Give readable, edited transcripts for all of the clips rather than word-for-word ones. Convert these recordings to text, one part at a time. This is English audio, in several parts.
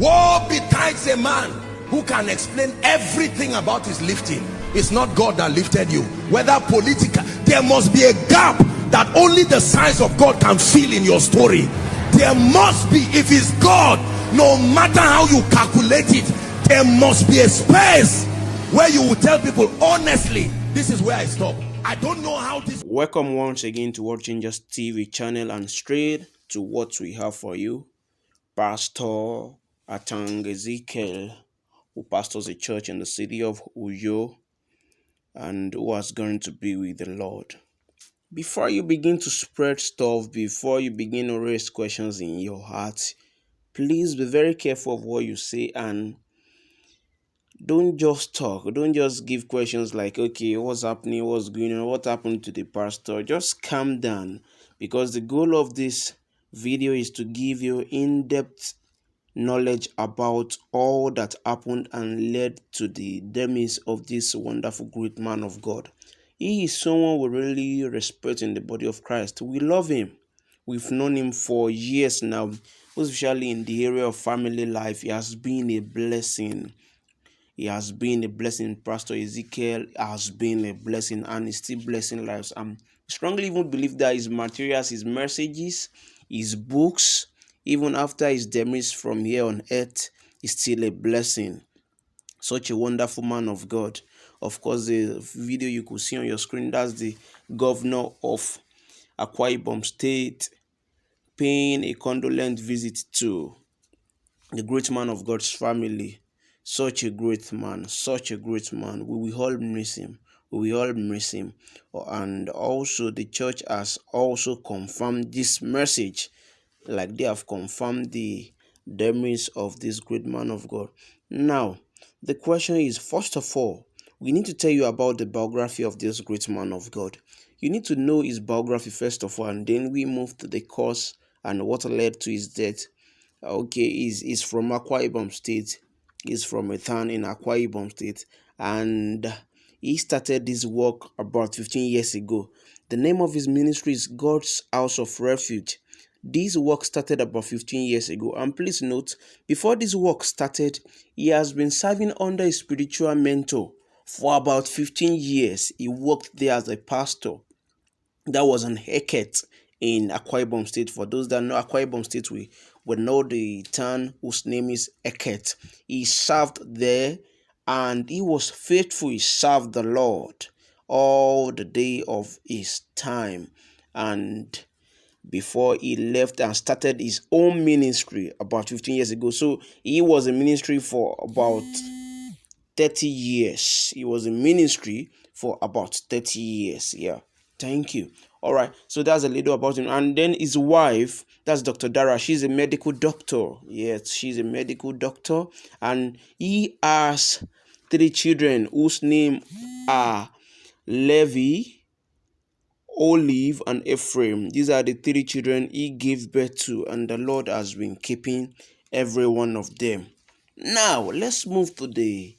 Woe betides a man who can explain everything about his lifting. It's not God that lifted you. Whether political, there must be a gap that only the size of God can fill in your story. There must be. If it's God, no matter how you calculate it, there must be a space where you will tell people honestly, this is where I stop. I don't know how this. Welcome once again to World Changers TV channel, and straight to what we have for you. Pastor ATANG Ezekiel, who pastors a church in the city of Uyo and who is going to be with the Lord. Before you begin to spread stuff, before you begin to raise questions in your heart, please be very careful of what you say, and don't just talk. Don't just give questions like, okay, what's happening, what's going on, what happened to the pastor. Just calm down, because the goal of this video is to give you in-depth knowledge about all that happened and led to the demise of this wonderful great man of God. He is someone we really respect in the body of Christ. We love him. We've known him for years now, especially in the area of family life. He has been a blessing. He has been a blessing. Pastor Ezekiel has been a blessing, and is still blessing lives. I strongly even believe that his materials, his messages, his books, even after his demise from here on earth, is still a blessing. Such a wonderful man of God. Of course, the video you could see on your screen, that's the governor of Akwa Ibom State paying a condolence visit to the great man of God's family. Such a great man, such a great man. We will all miss him. We will all miss him. And also the church has also confirmed this message, like they have confirmed the demise of this great man of God. Now, the question is, first of all, we need to tell you about the biography of this great man of God. You need to know his biography first of all, and then we move to the cause and what led to his death. Okay, he's from Akwa Ibom State. He's from a town in Akwa Ibom State, and he started this work about 15 years ago. The name of his ministry is God's House of Refuge. This work started about 15 years ago, and please note, before this work started, he has been serving under a spiritual mentor for about 15 years. He worked there as a pastor. That was an Heket in Akwa Ibom State. For those that know Akwa Ibom State, we know the town whose name is Eket. He served there, and he was faithful. He served the Lord all the day of his time, and before he left and started his own ministry about 15 years ago. So he was in ministry for about 30 years. He was in ministry for about 30 years. Yeah. Thank you. All right. So that's a little about him. And then his wife, that's Dr. Dara. She's a medical doctor. Yes, she's a medical doctor. And he has 3 children whose name are Levi, Olive, and Ephraim. These are the 3 children he gave birth to, and the Lord has been keeping every one of them. Now, let's move to the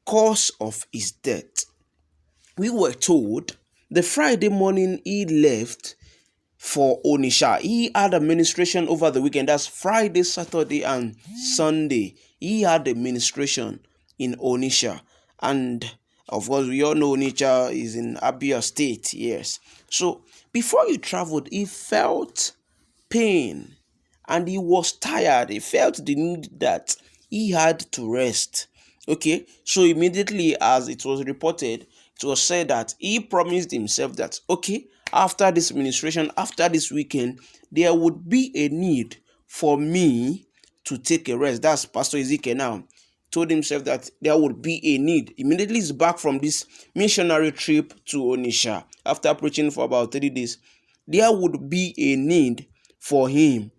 cause of his death. We were told the Friday morning he left for Onitsha. He had administration over the weekend. That's Friday, Saturday, and Sunday. He had administration in Onitsha. And of course, we all know Onitsha is in Abia State. Yes. So before he traveled, he felt pain and he was tired. He felt the need that he had to rest. Okay. So immediately, as it was reported, it was said that he promised himself that, okay, after this administration, after this weekend, there would be a need for me to take a rest. That's Pastor Ezekiel now. Told himself that there would be a need. Immediately he's back from this missionary trip to Onitsha after preaching for about 3 days. There would be a need for him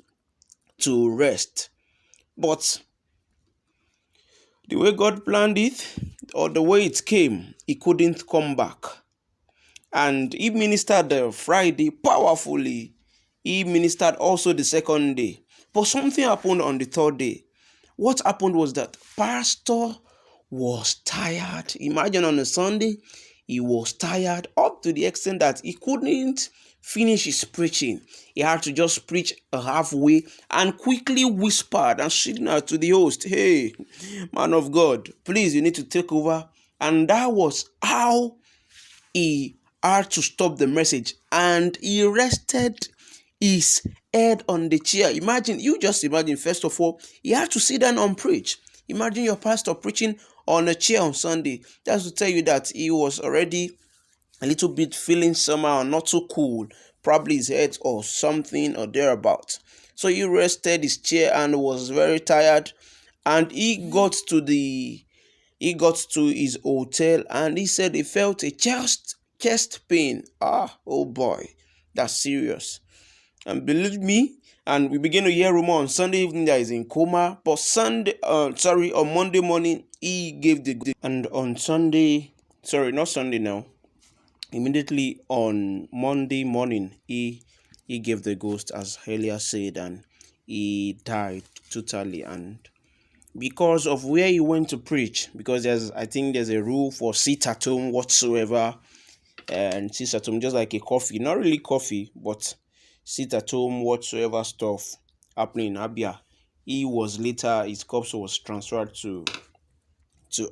to rest. But the way God planned it, or the way it came, he couldn't come back. And he ministered the Friday powerfully. He ministered also the second day. But something happened on the third day. What happened was that pastor was tired. Imagine on a Sunday, He was tired up to the extent that he couldn't finish his preaching. He had to just preach a halfway and quickly whispered and signaled to the host, "Hey, man of God, please, you need to take over." And that was how he had to stop the message, and he rested his head on the chair. Imagine, first of all, he had to sit down and preach. Imagine your pastor preaching on a chair on Sunday. That's to tell you that he was already a little bit feeling somehow not so cool, probably his head or something or thereabout. So he rested his chair and was very tired, and he got to his hotel, and he said he felt a chest pain. Oh boy, that's serious. And believe me, and we begin to hear rumor on Sunday evening that he's in coma. But on Monday morning he gave and on Sunday, not Sunday now. Immediately on Monday morning, he gave the ghost, as earlier said, and he died totally. And because of where he went to preach, because there's a rule for sit at home whatsoever, and sit at home just like a coffee, not really coffee, but sit at home whatsoever stuff happening in Abia. His corpse was transferred to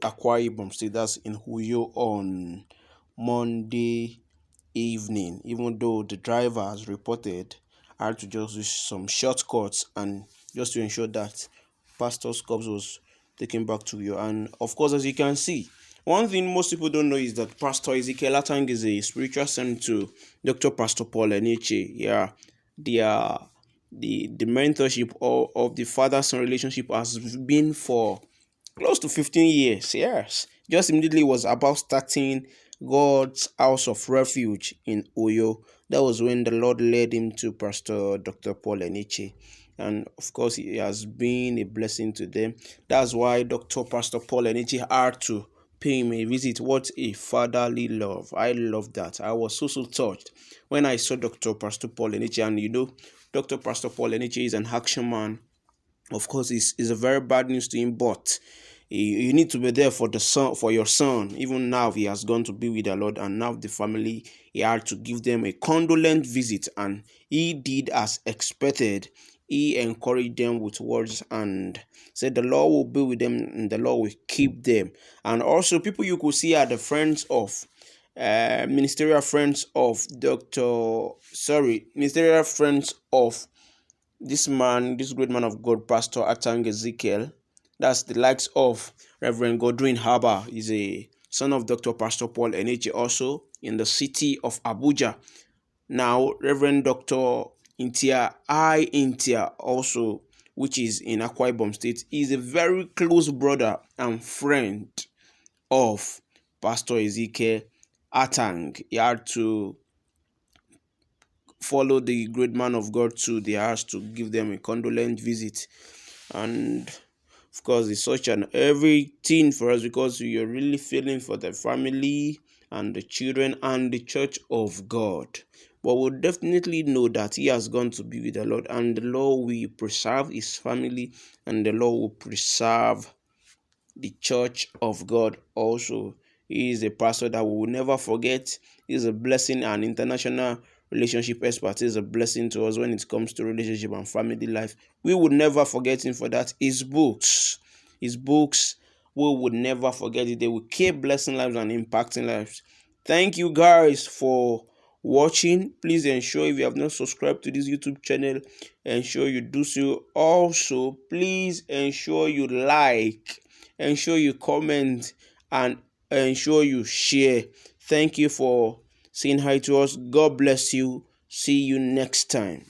Akwa Ibom State, that's in Huyo, on Monday evening, even though the driver has reported had to just use some shortcuts and just to ensure that pastor's corpse was taken back to you. And of course, as you can see, one thing most people don't know is that Pastor Ezekiel Atang is a spiritual son to Dr. Pastor Paul Eneche. Yeah, the mentorship of the father-son relationship has been for close to 15 years. Yes, just immediately was about starting God's House of Refuge in Oyo. That was when the Lord led him to Pastor Dr. Paul Eneche. And of course, he has been a blessing to them. That's why Pastor Paul Eneche had to pay him a visit. What a fatherly love. I love that. I was so touched when I saw Pastor Paul Eneche. And Dr. Pastor Paul Eneche is an action man. Of course, it's a very bad news to him, but you need to be there for your son. Even now, he has gone to be with the Lord, and now the family, he had to give them a condolence visit, and he did as expected. He encouraged them with words and said the Lord will be with them and the Lord will keep them. And also, people you could see are the friends of ministerial friends of this great man of God, Pastor ATANG Ezekiel. That's the likes of Reverend Godwin Haba. He's a son of Dr. Pastor Paul Eneche, also in the city of Abuja. Now, Reverend Dr. Intia, also, which is in Akwa Ibom State, is a very close brother and friend of Pastor Ezekiel Atang. He had to follow the great man of God to the house to give them a condolence visit. And of course, it's such an everything for us, because we are really feeling for the family and the children and the church of God. But we'll definitely know that he has gone to be with the Lord, and the Lord will preserve his family, and the Lord will preserve the church of God also. He is a pastor that we will never forget. He is a blessing and international relationship expert. He is a blessing to us when it comes to relationship and family life. We would never forget him for that. His books, we would never forget it. They will keep blessing lives and impacting lives. Thank you guys for watching. Please ensure, if you have not subscribed to this YouTube channel, ensure you do so. Also, please ensure you like, ensure you comment, and ensure you share. Thank you for saying hi to us. God bless you. See you next time.